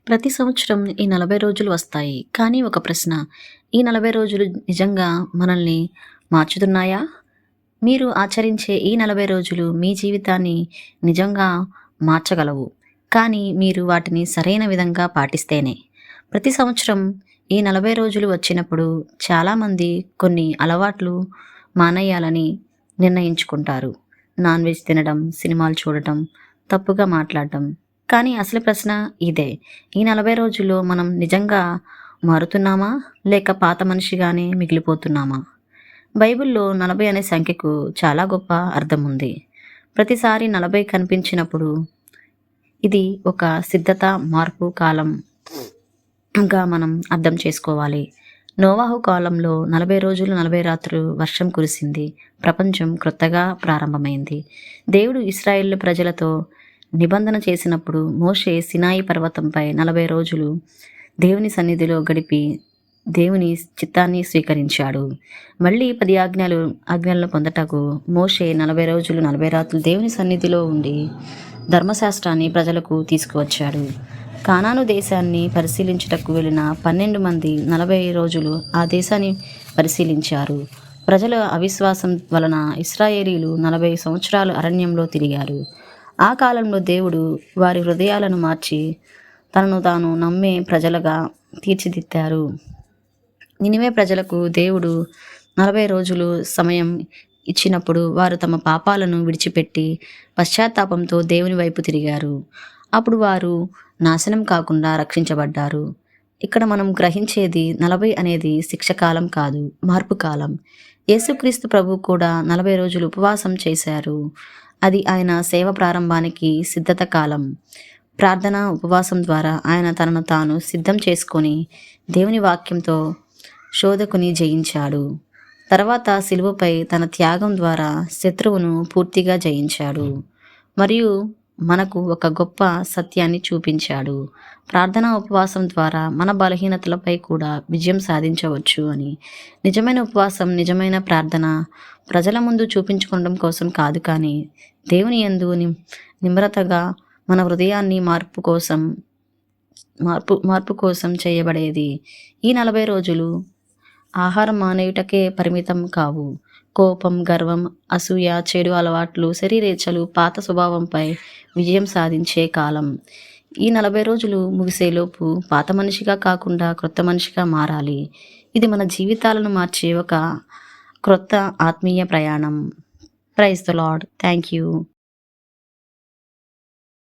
ప్రతి సంవత్సరం ఈ 40 రోజులు వస్తాయి. కానీ ఒక ప్రశ్న, ఈ 40 రోజులు నిజంగా మనల్ని మార్చుతున్నాయా? మీరు ఆచరించే ఈ 40 రోజులు మీ జీవితాన్ని నిజంగా మార్చగలవు. కానీ మీరు వాటిని సరైన విధంగా పాటిస్తేనే. ప్రతి సంవత్సరం ఈ 40 రోజులు వచ్చినప్పుడు చాలామంది కొన్ని అలవాట్లు మానేయాలని నిర్ణయించుకుంటారు. నాన్ వెజ్ తినడం, సినిమాలు చూడటం, తప్పుగా మాట్లాడటం. కానీ అసలు ప్రశ్న ఇదే. ఈ 40 రోజుల్లో మనం నిజంగా మారుతున్నామా? లేక పాత మనిషిగానే మిగిలిపోతున్నామా? బైబిల్‌లో 40 అనే సంఖ్యకు చాలా గొప్ప అర్థం ఉంది. ప్రతిసారి 40 కనిపించినప్పుడు ఇది ఒక సిద్ధత, మార్పు కాలంగా మనం అర్థం చేసుకోవాలి. నోవాహు కాలంలో 40 రోజులు 40 రాత్రులు వర్షం కురిసింది. ప్రపంచం క్రొత్తగా ప్రారంభమైంది. దేవుడు ఇశ్రాయేలు ప్రజలతో నిబంధన చేసినప్పుడు మోషే సినాయి పర్వతంపై 40 రోజులు దేవుని సన్నిధిలో గడిపి దేవుని చిత్తాన్ని స్వీకరించాడు. మళ్ళీ 10 ఆజ్ఞలను పొందటకు మోషే 40 రోజులు 40 రాత్రులు దేవుని సన్నిధిలో ఉండి ధర్మశాస్త్రాన్ని ప్రజలకు తీసుకువచ్చాడు. కానాను దేశాన్ని పరిశీలించుటకు వెళ్ళిన 12 మంది 40 రోజులు ఆ దేశాన్ని పరిశీలించారు. ప్రజల అవిశ్వాసం వలన ఇశ్రాయేలీయులు 40 సంవత్సరాలు అరణ్యంలో తిరిగారు. ఆ కాలంలో దేవుడు వారి హృదయాలను మార్చి తనను తాను నమ్మే ప్రజలుగా తీర్చిదిద్దారు. నినివే ప్రజలకు దేవుడు 40 రోజులు సమయం ఇచ్చినప్పుడు వారు తమ పాపాలను విడిచిపెట్టి పశ్చాత్తాపంతో దేవుని వైపు తిరిగారు. అప్పుడు వారు నాశనం కాకుండా రక్షించబడ్డారు. ఇక్కడ మనం గ్రహించేది 40 అనేది శిక్ష కాలం కాదు, మార్పు కాలం. యేసుక్రీస్తు ప్రభు కూడా 40 రోజులు ఉపవాసం చేశారు. అది ఆయన సేవ ప్రారంభానికి సిద్ధత కాలం. ప్రార్థన, ఉపవాసం ద్వారా ఆయన తనను తాను సిద్ధం చేసుకొని దేవుని వాక్యంతో శోధకుని జయించాడు. తర్వాత శిలువపై తన త్యాగం ద్వారా శత్రువును పూర్తిగా జయించాడు మరియు మనకు ఒక గొప్ప సత్యాన్ని చూపించాడు. ప్రార్థన, ఉపవాసం ద్వారా మన బలహీనతలపై కూడా విజయం సాధించవచ్చు అని. నిజమైన ఉపవాసం, నిజమైన ప్రార్థన ప్రజల ముందు చూపించుకోవడం కోసం కాదు, కానీ దేవుని యందు నిమ్రతగా మన హృదయాన్ని మార్పు కోసం చేయబడేది. ఈ 40 రోజులు ఆహారం మానేయుటకే పరిమితం కావు. కోపం, గర్వం, అసూయ, చెడు అలవాట్లు, శరీరేచ్ఛలు, పాత స్వభావంపై విజయం సాధించే కాలం. ఈ 40 రోజులు ముగిసేలోపు పాత మనిషిగా కాకుండా క్రొత్త మనిషిగా మారాలి. ఇది మన జీవితాలను మార్చే ఒక క్రొత్త ఆత్మీయ ప్రయాణం. Praise the Lord. Thank you.